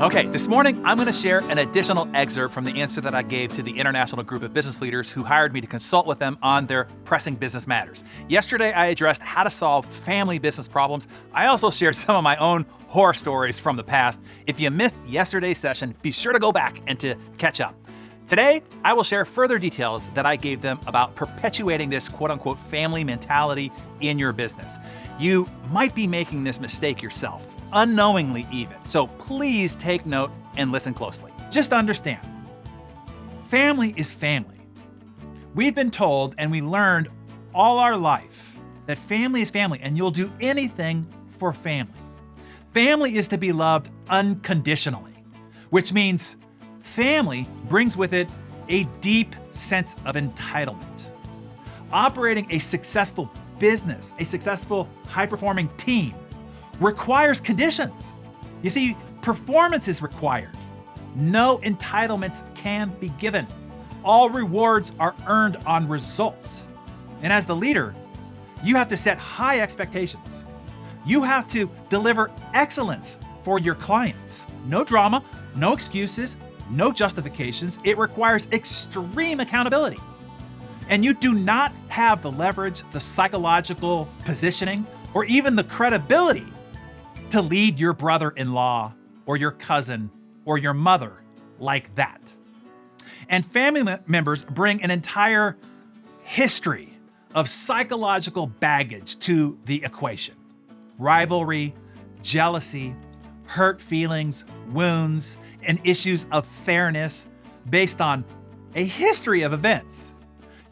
Okay, this morning I'm going to share an additional excerpt from the answer that I gave to the international group of business leaders who hired me to consult with them on their pressing business matters. Yesterday, I addressed how to solve family business problems. I also shared some of my own horror stories from the past. If you missed yesterday's session, be sure to go back and to catch up. Today, I will share further details that I gave them about perpetuating this quote-unquote family mentality in your business. You might be making this mistake yourself, unknowingly even. So please take note and listen closely. Just understand, family is family. We've been told and we learned all our life that family is family and you'll do anything for family. Family is to be loved unconditionally, which means family brings with it a deep sense of entitlement. Operating a successful business, a successful high-performing team, requires conditions. You see, performance is required. No entitlements can be given. All rewards are earned on results. And as the leader, you have to set high expectations. You have to deliver excellence for your clients. No drama, no excuses, no justifications. It requires extreme accountability. And you do not have the leverage, the psychological positioning, or even the credibility to lead your brother-in-law or your cousin or your mother like that. And family members bring an entire history of psychological baggage to the equation. Rivalry, jealousy, hurt feelings, wounds, and issues of fairness based on a history of events.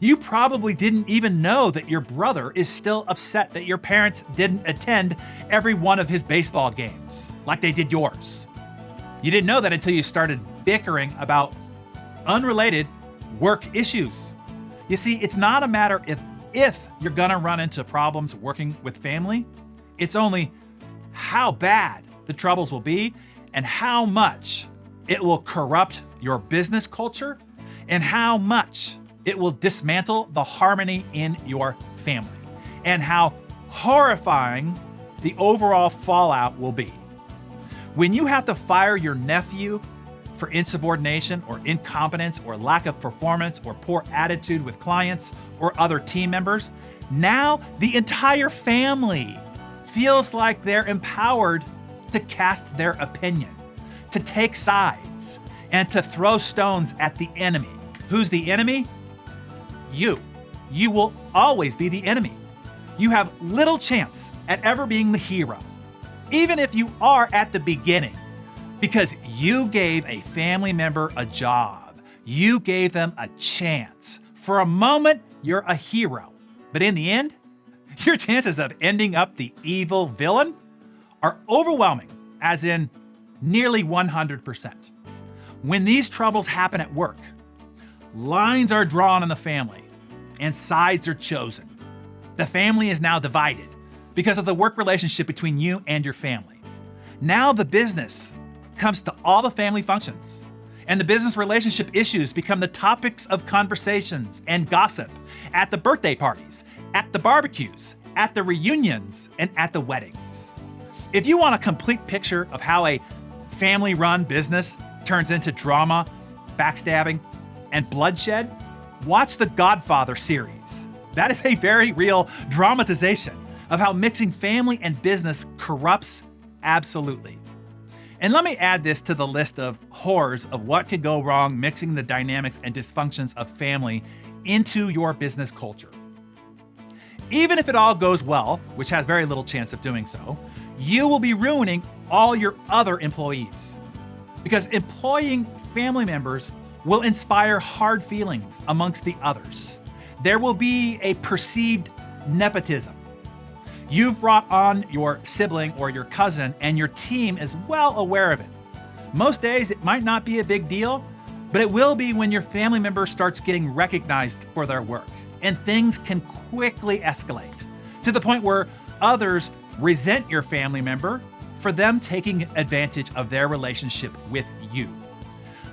You probably didn't even know that your brother is still upset that your parents didn't attend every one of his baseball games like they did yours. You didn't know that until you started bickering about unrelated work issues. You see, it's not a matter if you're gonna run into problems working with family. It's only how bad the troubles will be and how much it will corrupt your business culture and how much it will dismantle the harmony in your family and how horrifying the overall fallout will be. When you have to fire your nephew for insubordination or incompetence or lack of performance or poor attitude with clients or other team members, now the entire family feels like they're empowered to cast their opinion, to take sides, and to throw stones at the enemy. Who's the enemy? You. You will always be the enemy. You have little chance at ever being the hero, even if you are at the beginning, because you gave a family member a job. You gave them a chance. For a moment, you're a hero. But in the end, your chances of ending up the evil villain are overwhelming, as in nearly 100%. When these troubles happen at work, lines are drawn in the family and sides are chosen. The family is now divided because of the work relationship between you and your family. Now the business comes to all the family functions, and the business relationship issues become the topics of conversations and gossip at the birthday parties, at the barbecues, at the reunions, and at the weddings. If you want a complete picture of how a family-run business turns into drama, backstabbing, and bloodshed, watch the Godfather series. That is a very real dramatization of how mixing family and business corrupts absolutely. And let me add this to the list of horrors of what could go wrong mixing the dynamics and dysfunctions of family into your business culture. Even if it all goes well, which has very little chance of doing so, you will be ruining all your other employees. Because employing family members will inspire hard feelings amongst the others. There will be a perceived nepotism. You've brought on your sibling or your cousin, and your team is well aware of it. Most days it might not be a big deal, but it will be when your family member starts getting recognized for their work, and things can quickly escalate to the point where others resent your family member for them taking advantage of their relationship with you.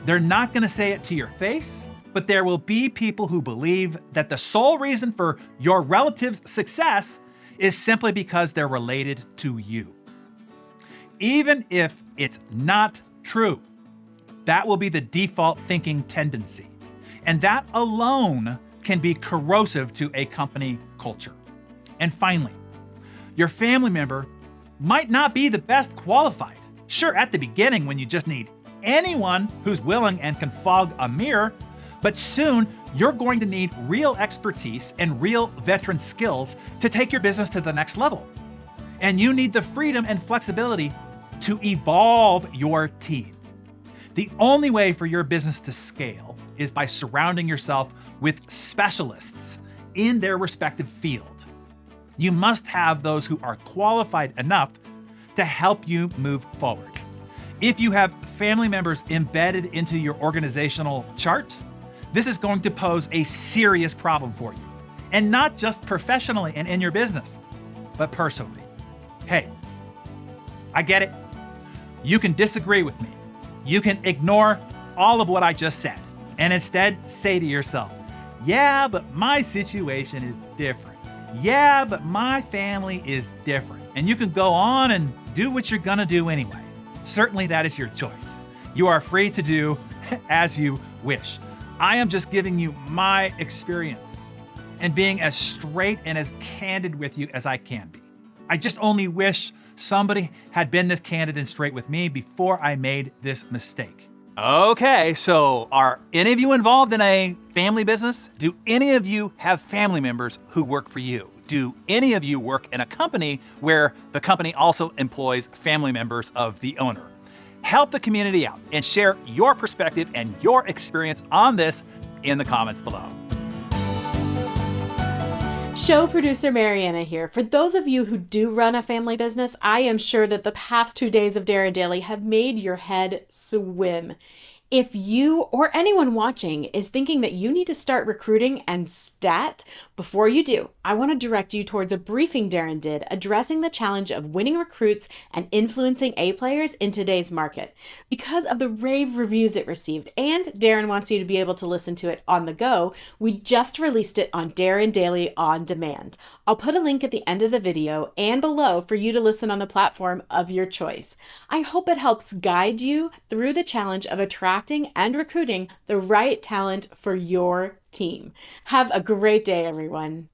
They're not going to say it to your face, but there will be people who believe that the sole reason for your relative's success is simply because they're related to you. Even if it's not true. That will be the default thinking tendency. And that alone can be corrosive to a company culture. And finally, your family member might not be the best qualified. Sure, at the beginning when you just need anyone who's willing and can fog a mirror, but soon you're going to need real expertise and real veteran skills to take your business to the next level. And you need the freedom and flexibility to evolve your team. The only way for your business to scale is by surrounding yourself with specialists in their respective field. You must have those who are qualified enough to help you move forward. If you have family members embedded into your organizational chart, this is going to pose a serious problem for you. And not just professionally and in your business, but personally. Hey, I get it. You can disagree with me. You can ignore all of what I just said and instead say to yourself, yeah, but my situation is different. Yeah, but my family is different. And you can go on and do what you're gonna do anyway. Certainly that is your choice. You are free to do as you wish. I am just giving you my experience and being as straight and as candid with you as I can be. I just only wish somebody had been this candid and straight with me before I made this mistake. Okay, so are any of you involved in a family business? Do any of you have family members who work for you? Do any of you work in a company where the company also employs family members of the owner? Help the community out and share your perspective and your experience on this in the comments below. Show producer Mariana here. For those of you who do run a family business, I am sure that the past 2 days of Darren Daily have made your head swim. If you or anyone watching is thinking that you need to start recruiting and stat, before you do, I want to direct you towards a briefing Darren did addressing the challenge of winning recruits and influencing A players in today's market. Because of the rave reviews it received, and Darren wants you to be able to listen to it on the go, we just released it on Darren Daily On Demand. I'll put a link at the end of the video and below for you to listen on the platform of your choice. I hope it helps guide you through the challenge of attracting and recruiting the right talent for your team. Have a great day, everyone.